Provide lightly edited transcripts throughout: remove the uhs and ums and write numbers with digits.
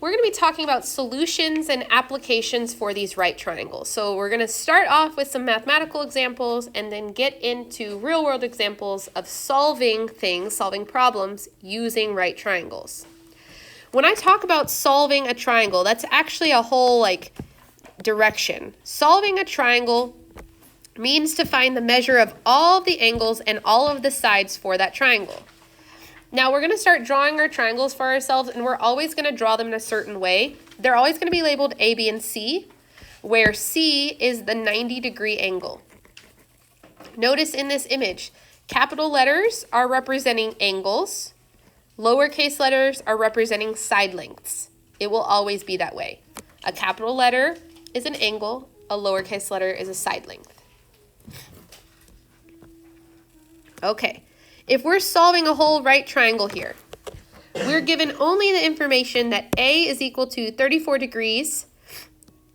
we're going to be talking about solutions and applications for these right triangles. So we're going to start off with some mathematical examples and then get into real-world examples of solving things, solving problems using right triangles. When I talk about solving a triangle, that's actually a whole direction. Solving a triangle means to find the measure of all of the angles and all of the sides for that triangle. Now we're going to start drawing our triangles for ourselves, and we're always going to draw them in a certain way. They're always going to be labeled A, B, and C, where C is the 90-degree angle. Notice in this image, capital letters are representing angles, lowercase letters are representing side lengths. It will always be that way. A capital letter is an angle, a lowercase letter is a side length. Okay. If we're solving a whole right triangle here, we're given only the information that A is equal to 34 degrees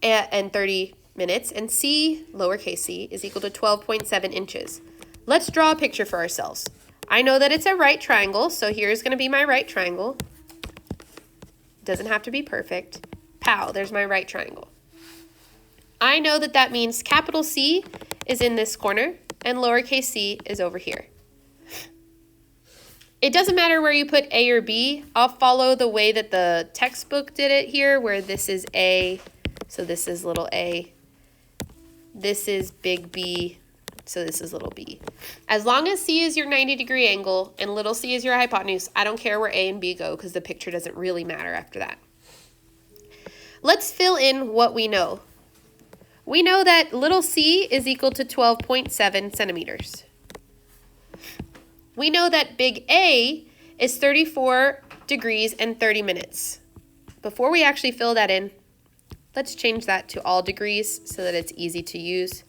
and 30 minutes, and C, lowercase c, is equal to 12.7 inches. Let's draw a picture for ourselves. I know that it's a right triangle, so here's going to be my right triangle. Doesn't have to be perfect. Pow, there's my right triangle. I know that that means capital C is in this corner, and lowercase c is over here. It doesn't matter where you put A or B. I'll follow the way that the textbook did it here, where this is A, so this is little a. This is big B, so this is little b. As long as C is your 90-degree angle and little c is your hypotenuse, I don't care where A and B go because the picture doesn't really matter after that. Let's fill in what we know. We know that little c is equal to 12.7 centimeters. We know that big A is 34 degrees and 30 minutes. Before we actually fill that in, let's change that to all degrees so that it's easy to use,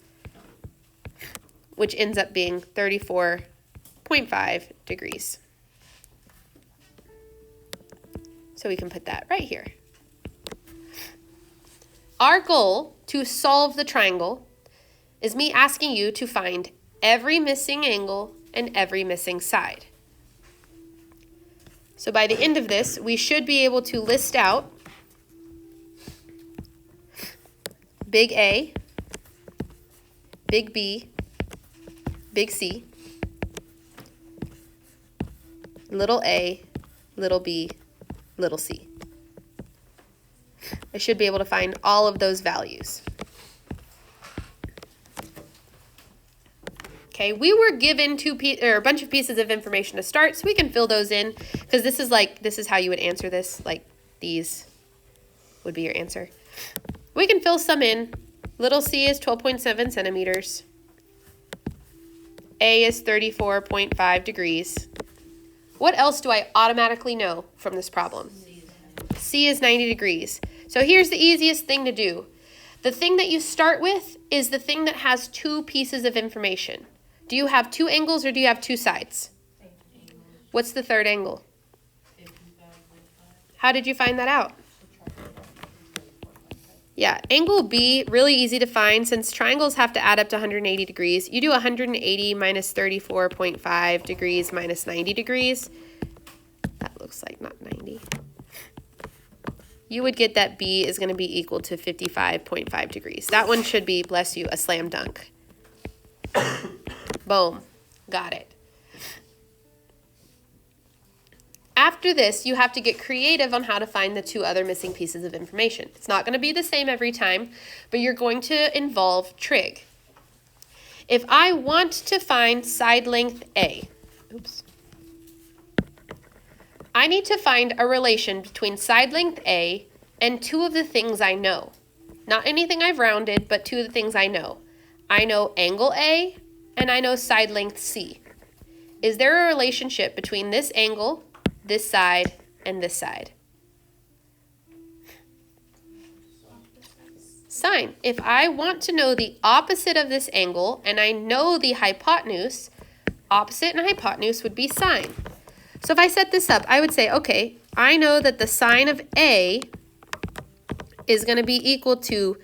which ends up being 34.5 degrees. So we can put that right here. Our goal to solve the triangle is me asking you to find every missing angle and every missing side. So by the end of this, we should be able to list out big A, big B, big C, little a, little b, little c. I should be able to find all of those values. Okay, we were given a bunch of pieces of information to start, so we can fill those in, because this is how you would answer this, like these would be your answer. We can fill some in. Little c is 12.7 centimeters. A is 34.5 degrees. What else do I automatically know from this problem? C is 90 degrees. So here's the easiest thing to do. The thing that you start with is the thing that has two pieces of information. Do you have two angles or do you have two sides? What's the third angle? How did you find that out? Yeah, angle B, really easy to find since triangles have to add up to 180 degrees. You do 180 minus 34.5 degrees minus 90 degrees. That looks like not 90. You would get that B is going to be equal to 55.5 degrees. That one should be, bless you, a slam dunk. Boom. Got it. After this, you have to get creative on how to find the two other missing pieces of information. It's not going to be the same every time, but you're going to involve trig. If I want to find side length A, I need to find a relation between side length A and two of the things I know. Not anything I've rounded, but two of the things I know. I know angle A and I know side length C. Is there a relationship between this angle, this side, and this side? Sine. If I want to know the opposite of this angle and I know the hypotenuse, opposite and hypotenuse would be sine. So if I set this up, I would say, okay, I know that the sine of A is going to be equal to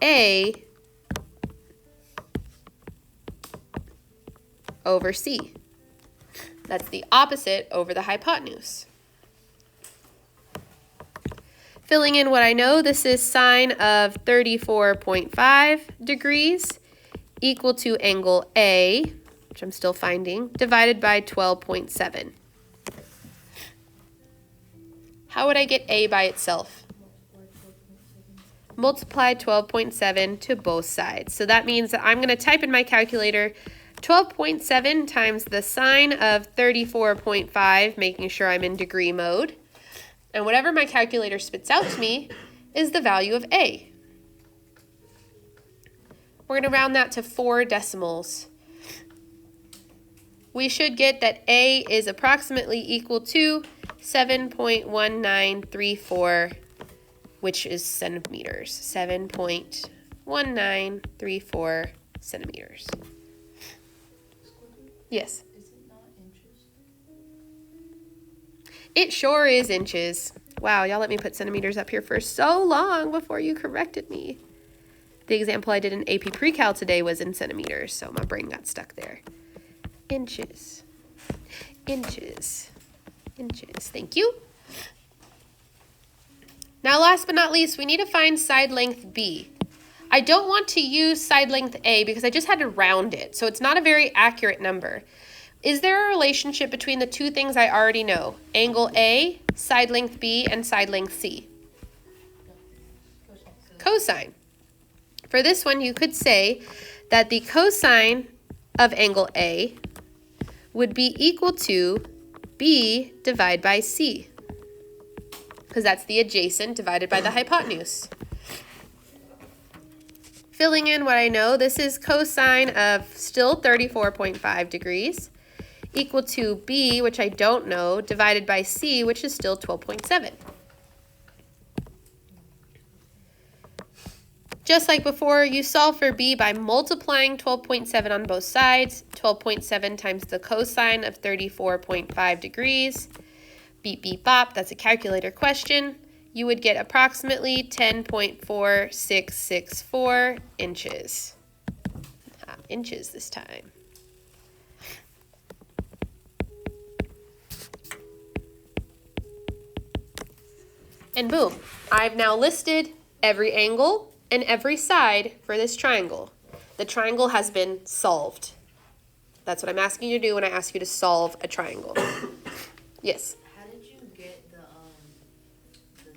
A over C. That's the opposite over the hypotenuse. Filling in what I know, this is sine of 34.5 degrees equal to angle A, which I'm still finding, divided by 12.7. How would I get A by itself? Multiply 12.7 to both sides. So that means that I'm going to type in my calculator 12.7 times the sine of 34.5, making sure I'm in degree mode. And whatever my calculator spits out to me is the value of A. We're going to round that to 4 decimals. We should get that A is approximately equal to 7.1934, which is centimeters. 7.1934 centimeters. Yes? Is it not inches? It sure is inches. Wow, y'all let me put centimeters up here for so long before you corrected me. The example I did in AP Pre-Cal today was in centimeters, so my brain got stuck there. Inches, inches, inches. Thank you. Now, last but not least, we need to find side length B. I don't want to use side length A because I just had to round it, so it's not a very accurate number. Is there a relationship between the two things I already know? Angle A, side length B, and side length C? Cosine. For this one, you could say that the cosine of angle A would be equal to B divided by C, because that's the adjacent divided by the hypotenuse. Filling in what I know, this is cosine of still 34.5 degrees equal to B, which I don't know, divided by C, which is still 12.7. Just like before, you solve for B by multiplying 12.7 on both sides. 12.7 times the cosine of 34.5 degrees. Beep, beep, bop. That's a calculator question. You would get approximately 10.4664 inches. Inches this time. And boom, I've now listed every angle and every side for this triangle. The triangle has been solved. That's what I'm asking you to do when I ask you to solve a triangle. Yes? How did you get the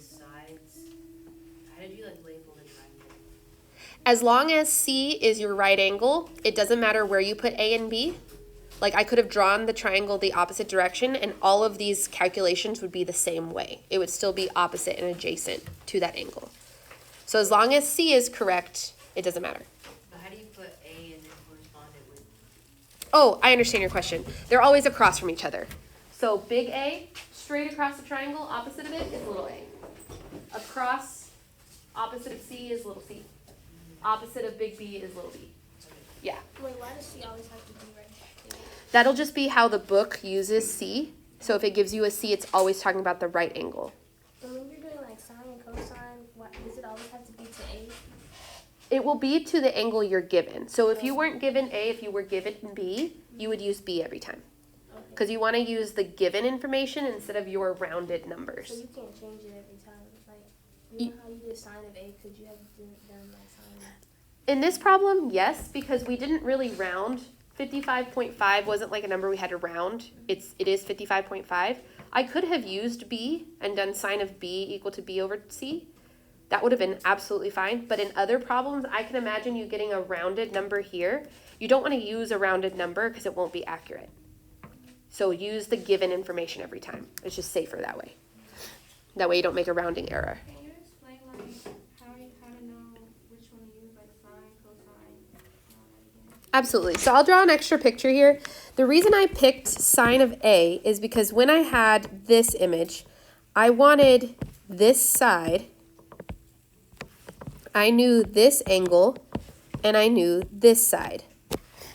sides? How did you label the triangle? As long as C is your right angle, it doesn't matter where you put A and B. Like, I could have drawn the triangle the opposite direction and all of these calculations would be the same way. It would still be opposite and adjacent to that angle. So as long as C is correct, it doesn't matter. But how do you put A and then correspond it with? Oh, I understand your question. They're always across from each other. So big A, straight across the triangle, opposite of it is little a. Across, opposite of C is little c. Opposite of big B is little b. Yeah. Wait, why does C always have to be right? That'll just be how the book uses C. So if it gives you a C, it's always talking about the right angle. But when you're doing like sine and cosine, does it always have to be to A? It will be to the angle you're given. So if you weren't given A, if you were given B, you would use B every time. Because you want to use the given information instead of your rounded numbers. So you can't change it every time. Like, you know how you did sine of A, could you have done like sine? In this problem, yes, because we didn't really round. 55.5 wasn't like a number we had to round. It is 55.5. I could have used B and done sine of B equal to B over C. That would have been absolutely fine. But in other problems, I can imagine you getting a rounded number here. You don't want to use a rounded number because it won't be accurate. So use the given information every time. It's just safer that way. That way you don't make a rounding error. Can you explain how to know which one to use, like sine, cosine, and all that again? Absolutely. So I'll draw an extra picture here. The reason I picked sine of A is because when I had this image, I wanted this side. I knew this angle, and I knew this side.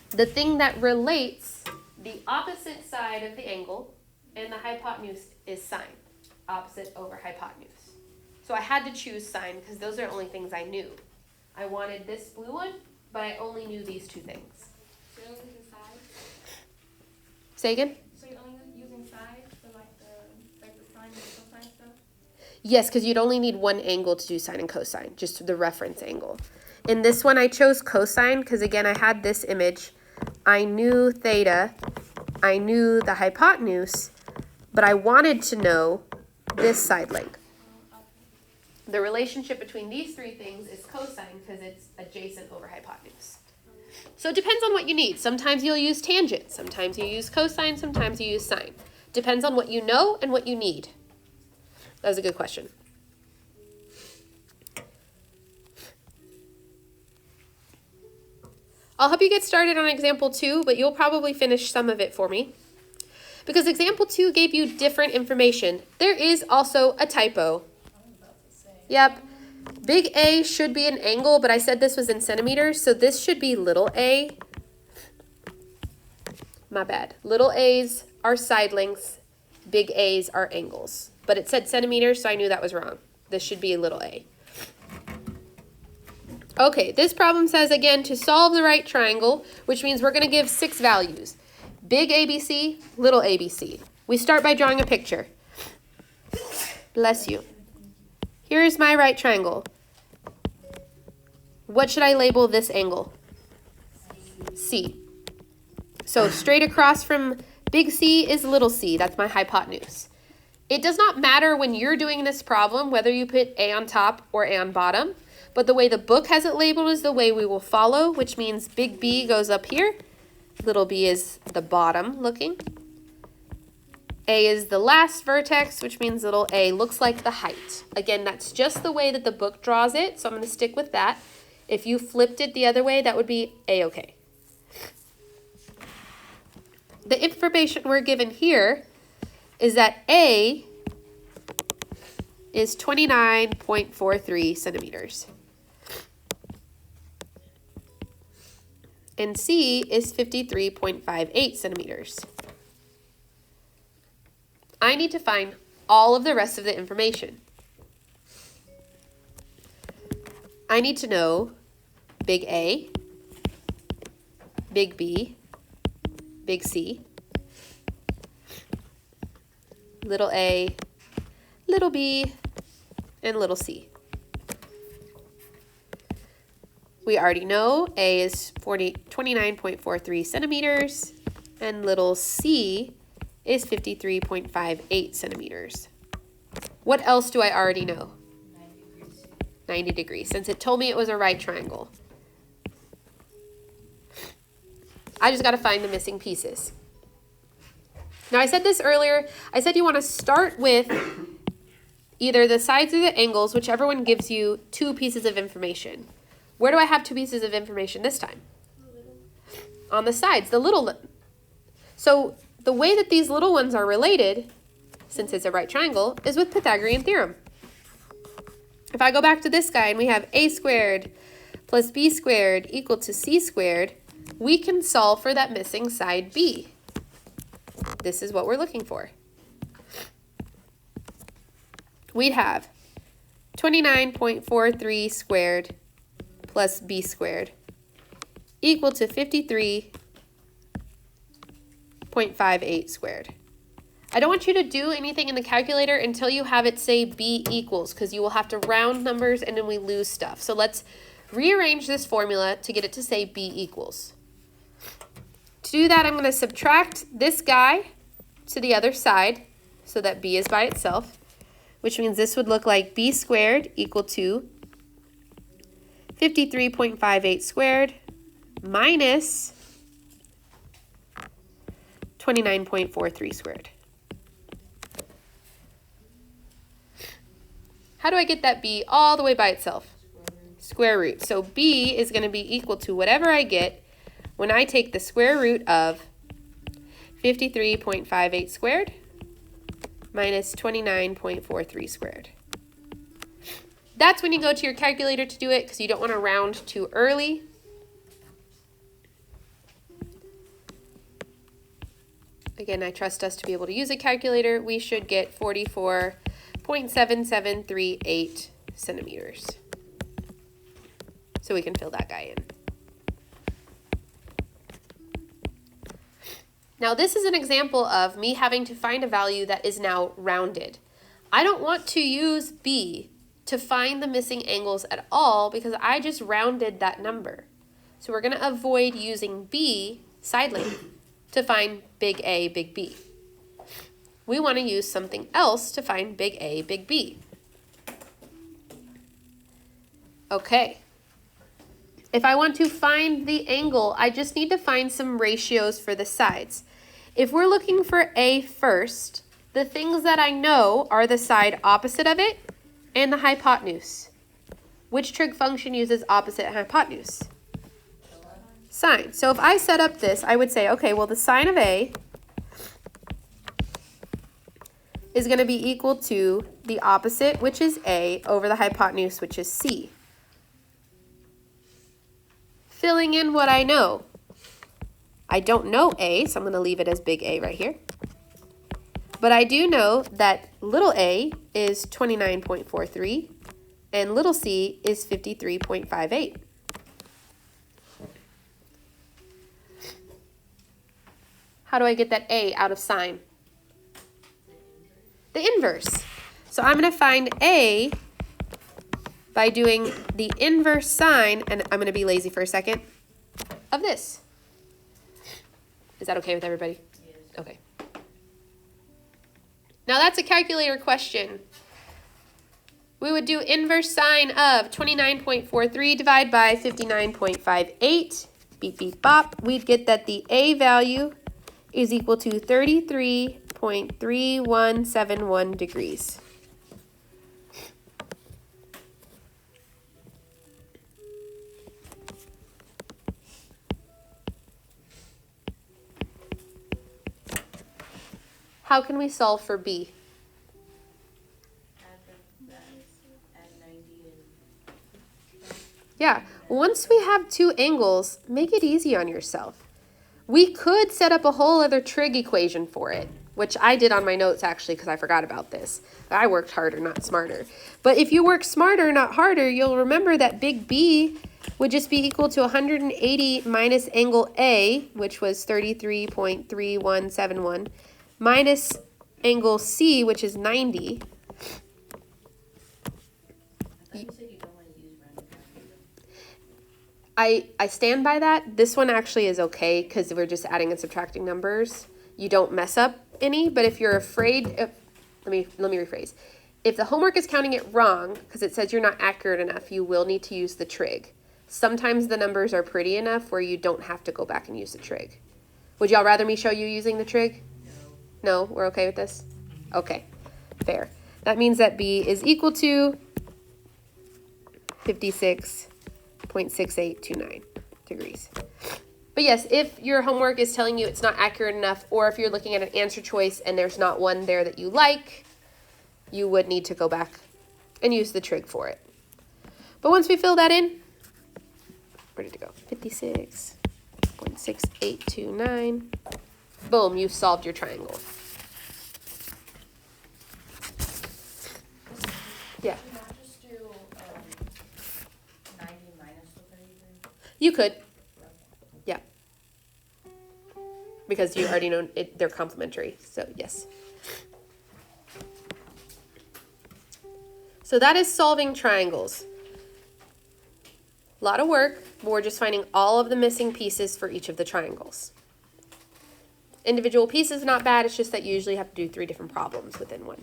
The thing that relates the opposite side of the angle and the hypotenuse is sine. Opposite over hypotenuse. So I had to choose sine because those are the only things I knew. I wanted this blue one, but I only knew these two things. So you're only using sides? Say again? So you're only using sides for like the sine and the cosine stuff? Yes, because you'd only need one angle to do sine and cosine, just the reference angle. In this one, I chose cosine because, again, I had this image. I knew theta. I knew the hypotenuse, but I wanted to know this side length. The relationship between these three things is cosine because it's adjacent over hypotenuse. So it depends on what you need. Sometimes you'll use tangent. Sometimes you use cosine. Sometimes you use sine. Depends on what you know and what you need. That was a good question. I'll help you get started on example 2, but you'll probably finish some of it for me. Because example 2 gave you different information. There is also a typo. Yep. Big A should be an angle, but I said this was in centimeters, so this should be little a. My bad. Little a's are side lengths. Big A's are angles. But it said centimeters, so I knew that was wrong. This should be little a. Okay, this problem says, again, to solve the right triangle, which means we're going to give 6 values. Big ABC, little ABC. We start by drawing a picture. Bless you. Here's my right triangle. What should I label this angle? C. So straight across from big C is little c. That's my hypotenuse. It does not matter when you're doing this problem whether you put A on top or A on bottom, but the way the book has it labeled is the way we will follow, which means big B goes up here. Little b is the bottom looking. A is the last vertex, which means little a looks like the height. Again, that's just the way that the book draws it, so I'm going to stick with that. If you flipped it the other way, that would be A-okay. The information we're given here is that A is 29.43 centimeters. And C is 53.58 centimeters. I need to find all of the rest of the information. I need to know big A, big B, big C, little a, little b, and little c. We already know A is 29.43 centimeters and little c is 53.58 centimeters. What else do I already know? 90 degrees, since it told me it was a right triangle. I just got to find the missing pieces. Now, I said this earlier. I said you want to start with either the sides or the angles, whichever one gives you 2 pieces of information. Where do I have 2 pieces of information this time? On the sides, the little. So the way that these little ones are related, since it's a right triangle, is with Pythagorean theorem. If I go back to this guy and we have a squared plus b squared equal to c squared, we can solve for that missing side b. This is what we're looking for. We'd have 29.43 squared plus b squared equal to 53.58 squared. I don't want you to do anything in the calculator until you have it say b equals, because you will have to round numbers and then we lose stuff. So let's rearrange this formula to get it to say b equals. To do that, I'm going to subtract this guy to the other side so that b is by itself, which means this would look like b squared equal to 53.58 squared minus 29.43 squared. How do I get that b all the way by itself? Square root. So b is going to be equal to whatever I get when I take the square root of 53.58 squared minus 29.43 squared. That's when you go to your calculator to do it, because you don't want to round too early. Again, I trust us to be able to use a calculator. We should get 44.7738 centimeters. So we can fill that guy in. Now this is an example of me having to find a value that is now rounded. I don't want to use B to find the missing angles at all because I just rounded that number. So we're going to avoid using B, side lane, to find big A, big B. We want to use something else to find big A, big B. Okay. If I want to find the angle, I just need to find some ratios for the sides. If we're looking for A first, the things that I know are the side opposite of it and the hypotenuse. Which trig function uses opposite and hypotenuse? Sine. So if I set up this, I would say, okay, well, the sine of A is going to be equal to the opposite, which is A, over the hypotenuse, which is C. Filling in what I know. I don't know A, so I'm going to leave it as big A right here. But I do know that little a is 29.43 and little c is 53.58. How do I get that a out of sine? The inverse. So I'm going to find a by doing the inverse sine, and I'm going to be lazy for a second, of this. Is that okay with everybody? Yes. Okay. Now that's a calculator question. We would do inverse sine of 29.43 divided by 59.58. Beep, beep, bop. We'd get that the A value is equal to 33.3171 degrees. How can we solve for B? Add 90 and Yeah, once we have two angles, make it easy on yourself. We could set up a whole other trig equation for it, which I did on my notes actually because I forgot about this. I worked harder, not smarter. But if you work smarter, not harder, you'll remember that big B would just be equal to 180 minus angle A, which was 33.3171, minus angle C, which is 90. I thought you said you don't want to use random numbers. I stand by that. This one actually is okay because we're just adding and subtracting numbers. You don't mess up any, but if you're afraid, let me rephrase. If the homework is counting it wrong because it says you're not accurate enough, you will need to use the trig. Sometimes the numbers are pretty enough where you don't have to go back and use the trig. Would y'all rather me show you using the trig? No, we're okay with this? Okay, fair. That means that B is equal to 56.6829 degrees. But yes, if your homework is telling you it's not accurate enough, or if you're looking at an answer choice and there's not one there that you like, you would need to go back and use the trig for it. But once we fill that in, ready to go. 56.6829. Boom, you've solved your triangle. Yeah. Can I just do 90 minus the 33? You could. Yeah. Because you already know they're complementary, so yes. So that is solving triangles. A lot of work, but we're just finding all of the missing pieces for each of the triangles. Individual pieces not bad, it's just that you usually have to do 3 different problems within one.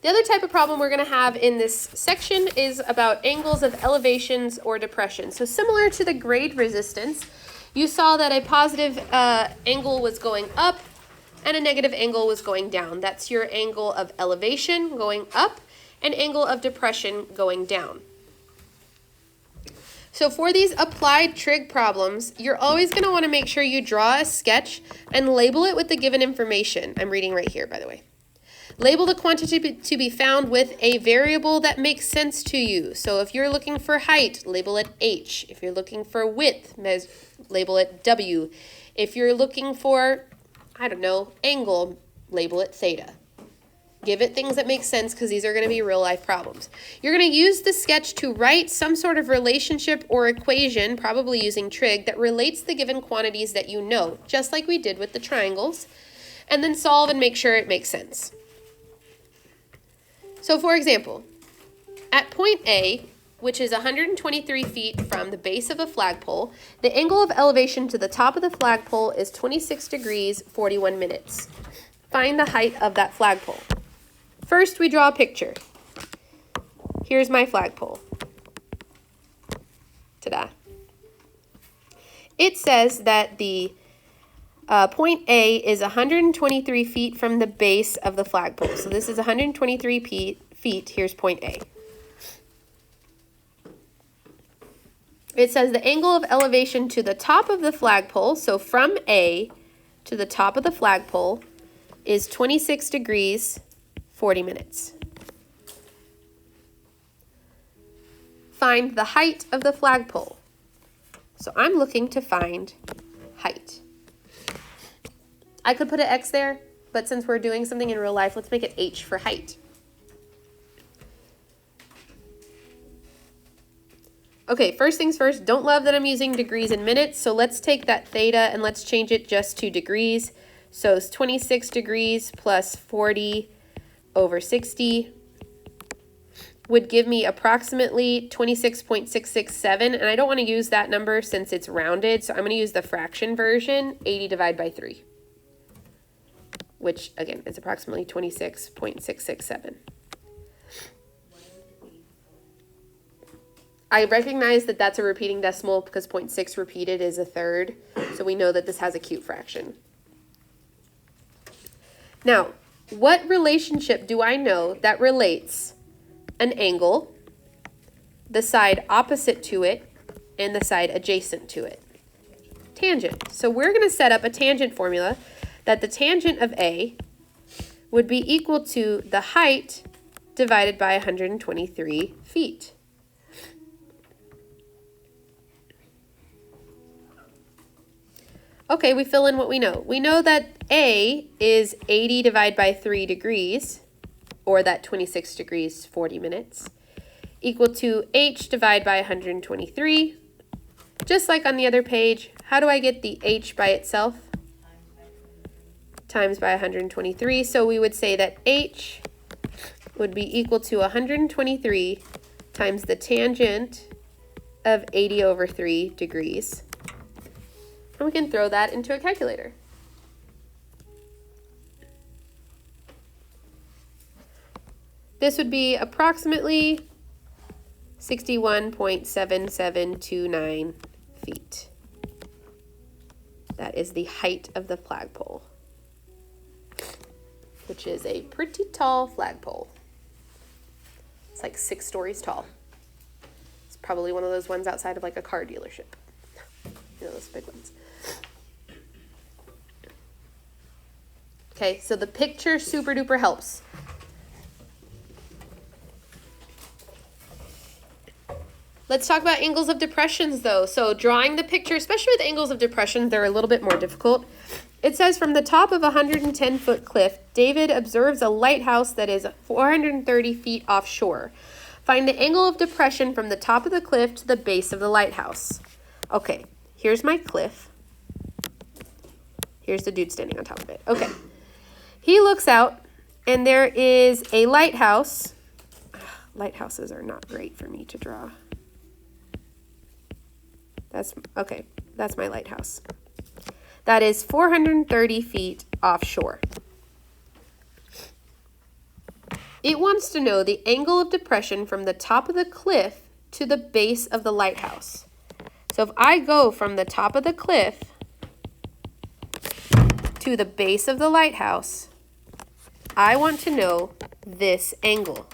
The other type of problem we're going to have in this section is about angles of elevations or depression. So similar to the grade resistance, you saw that a positive angle was going up and a negative angle was going down. That's your angle of elevation going up and angle of depression going down. So for these applied trig problems, you're always going to want to make sure you draw a sketch and label it with the given information. I'm reading right here, by the way. Label the quantity to be found with a variable that makes sense to you. So if you're looking for height, label it H. If you're looking for width, label it W. If you're looking for, I don't know, angle, label it theta. Give it things that make sense because these are going to be real life problems. You're going to use the sketch to write some sort of relationship or equation, probably using trig, that relates the given quantities that you know, just like we did with the triangles. and then solve and make sure it makes sense. So for example, at point A, which is 123 feet from the base of a flagpole, the angle of elevation to the top of the flagpole is 26 degrees, 41 minutes. Find the height of that flagpole. First, we draw a picture. Here's my flagpole. Ta-da. It says that the point A is 123 feet from the base of the flagpole. So this is 123 feet. Here's point A. It says the angle of elevation to the top of the flagpole, so from A to the top of the flagpole, is 26 degrees, 40 minutes. Find the height of the flagpole. So I'm looking to find height. I could put an X there, but since we're doing something in real life, let's make it H for height. Okay, first things first, don't love that I'm using degrees and minutes, so let's take that theta and let's change it just to degrees. So it's 26 degrees plus 40 over 60 would give me approximately 26.667, and I don't want to use that number since it's rounded, so I'm going to use the fraction version, 80 divided by 3, which, again, is approximately 26.667. I recognize that that's a repeating decimal because 0.6 repeated is a third, so we know that this has a cube fraction. Now, what relationship do I know that relates an angle, the side opposite to it, and the side adjacent to it? Tangent. So we're going to set up a tangent formula that the tangent of A would be equal to the height divided by 123 feet. Okay, we fill in what we know. We know that A is 80 divided by 3 degrees, or that 26 degrees, 40 minutes, equal to H divided by 123. Just like on the other page, how do I get the H by itself? Times by 123. So we would say that H would be equal to 123 times the tangent of 80 over 3 degrees. And we can throw that into a calculator. This would be approximately 61.7729 feet. That is the height of the flagpole, which is a pretty tall flagpole. It's like 6 stories tall. It's probably one of those ones outside of like a car dealership. You know, those big ones. Okay, so the picture super duper helps. Let's talk about angles of depressions though. So drawing the picture, especially with angles of depression, they're a little bit more difficult. It says from the top of a 110-foot cliff, David observes a lighthouse that is 430 feet offshore. Find the angle of depression from the top of the cliff to the base of the lighthouse. Okay, here's my cliff. Here's the dude standing on top of it. Okay. He looks out, and there is a lighthouse. Lighthouses are not great for me to draw. That's my lighthouse. That is 430 feet offshore. It wants to know the angle of depression from the top of the cliff to the base of the lighthouse. So if I go from the top of the cliff to the base of the lighthouse, I want to know this angle.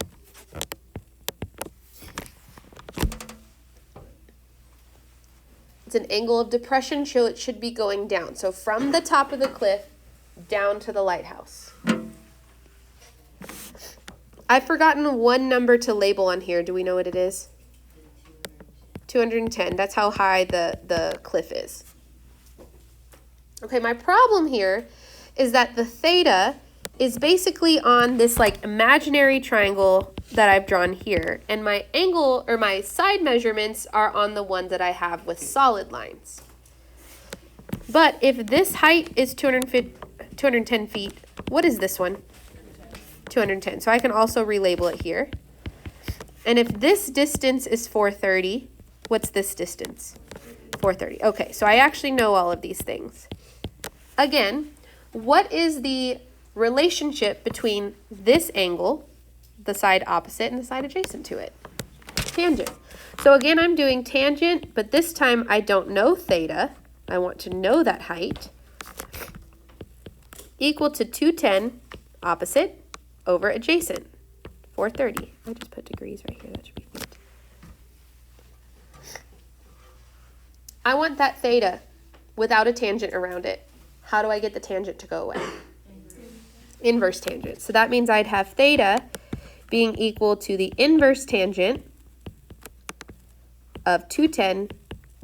It's an angle of depression, so it should be going down. So from the top of the cliff down to the lighthouse. I've forgotten one number to label on here. Do we know what it is? 210. That's how high the cliff is. Okay, my problem here is that the theta is basically on this like imaginary triangle that I've drawn here, and my angle or my side measurements are on the one that I have with solid lines. But if this height is 250, 210 feet. What is this one? 210. So I can also relabel it here. And if this distance is 430, what's this distance? 430. Okay, so I actually know all of these things. Again, what is the relationship between this angle, the side opposite, and the side adjacent to it? Tangent. So again, I'm doing tangent, but this time I don't know theta. I want to know that height. Equal to 210 opposite over adjacent, 430. I just put degrees right here. That should be feet. I want that theta without a tangent around it. How do I get the tangent to go away? Inverse tangent. So that means I'd have theta being equal to the inverse tangent of 210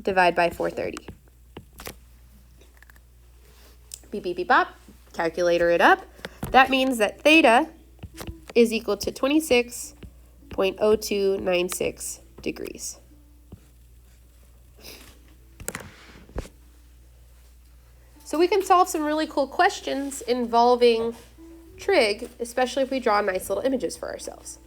divided by 430. Beep, beep, beep, bop. Calculator it up. That means that theta is equal to 26.0296 degrees. So we can solve some really cool questions involving trig, especially if we draw nice little images for ourselves.